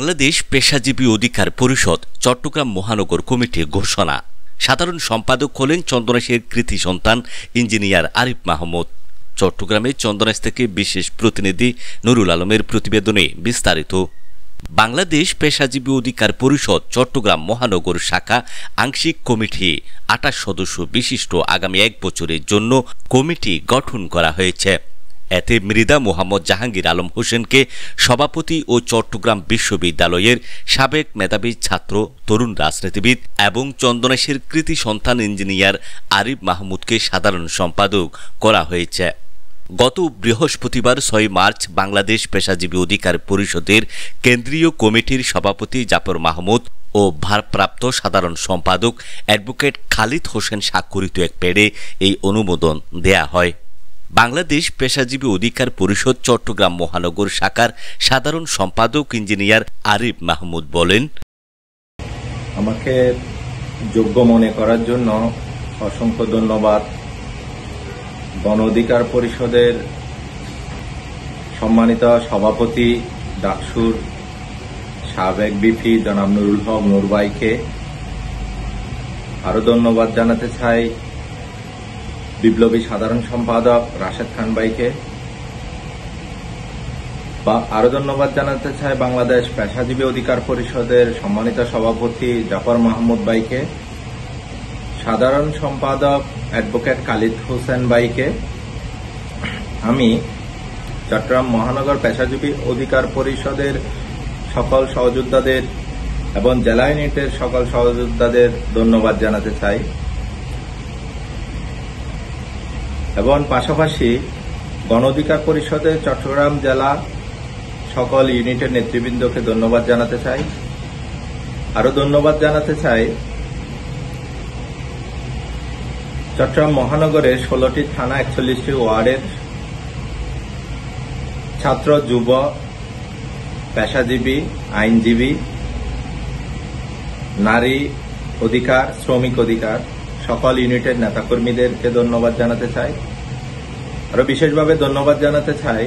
বাংলাদেশ পেশাজীবী অধিকার পরিষদ চট্টগ্রাম মহানগর কমিটি ঘোষণা। সাধারণ সম্পাদক হলেন চন্দনাইশের কৃতি সন্তান ইঞ্জিনিয়ার আরিফ মাহমুদ। চট্টগ্রামে চন্দনাইশ থেকে বিশেষ প্রতিনিধি নুরুল আলমের প্রতিবেদনে বিস্তারিত। বাংলাদেশ পেশাজীবী অধিকার পরিষদ চট্টগ্রাম মহানগর শাখা আংশিক কমিটি ২৮ সদস্য বিশিষ্ট আগামী ১ বছরের জন্য কমিটি গঠন করা হয়েছে। এতে মৃদা মোহাম্মদ জাহাঙ্গীর আলম হোসেনকে সভাপতি ও চট্টগ্রাম বিশ্ববিদ্যালয়ের সাবেক মেধাবী ছাত্র, তরুণ রাজনীতিবিদ এবং চন্দনাইশের কৃতি সন্তান ইঞ্জিনিয়ার আরিফ মাহমুদকে সাধারণ সম্পাদক করা হয়েছে। গত বৃহস্পতিবার ৬ মার্চ বাংলাদেশ পেশাজীবী অধিকার পরিষদের কেন্দ্রীয় কমিটির সভাপতি জাফর মাহমুদ ও ভারপ্রাপ্ত সাধারণ সম্পাদক অ্যাডভোকেট খালিদ হোসেন স্বাক্ষরিত এক প্যাডে এই অনুমোদন দেয়া হয়। বাংলাদেশ পেশাজীবী অধিকার পরিষদ চট্টগ্রাম মহানগর শাখার সাধারণ সম্পাদক ইঞ্জিনিয়ার আরিফ মাহমুদ বলেন, আমাকে যোগ্য মনে করার জন্য অসংখ্য ধন্যবাদ। গণ অধিকার পরিষদের সম্মানিত সভাপতি ডাকসুর সাবেক বিপি জনাব নুরুল হক নূর ভাইকে। আরো ধন্যবাদ জানাতে চাই বিপ্লবী সাধারণ সম্পাদক রাশেদ খান ভাইকে। আরো ধন্যবাদ জানাতে চাই বাংলাদেশ পেশাজীবী অধিকার পরিষদের সম্মানিত সভাপতি জাফর মাহমুদ ভাইকে, সাধারণ সম্পাদক অ্যাডভোকেট খালিদ হোসেন ভাইকে। আমি চট্টগ্রাম মহানগর পেশাজীবী অধিকার পরিষদের সকল সহযোদ্ধাদের এবং জেলা ইউনিটের সকল সহযোদ্ধাদের ধন্যবাদ জানাতে চাই এবং পাশাপাশি গণ অধিকার পরিষদের চট্টগ্রাম জেলা সকল ইউনিটের নেতৃবৃন্দকে ধন্যবাদ জানাতে চাই। আরো ধন্যবাদ জানাতে চাই চট্টগ্রাম মহানগরের 16টি থানা 41টি ওয়ার্ডের ছাত্র, যুব, পেশাজীবী, আইনজীবী, নারী অধিকার, শ্রমিক অধিকার সকল ইউনিটের নেতাকর্মীদেরকে ধন্যবাদ জানাতে চাই। আরো বিশেষভাবে ধন্যবাদ জানাতে চাই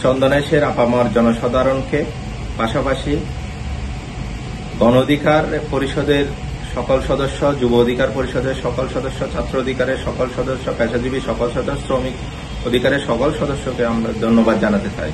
চন্দনাইশের আপামর জনসাধারণকে, পাশাপাশি গণ অধিকার পরিষদের সকল সদস্য, যুব অধিকার পরিষদের সকল সদস্য, ছাত্র অধিকারের সকল সদস্য, পেশাজীবী সকল সদস্য, শ্রমিক অধিকারের সকল সদস্যকে আমরা ধন্যবাদ জানাতে চাই।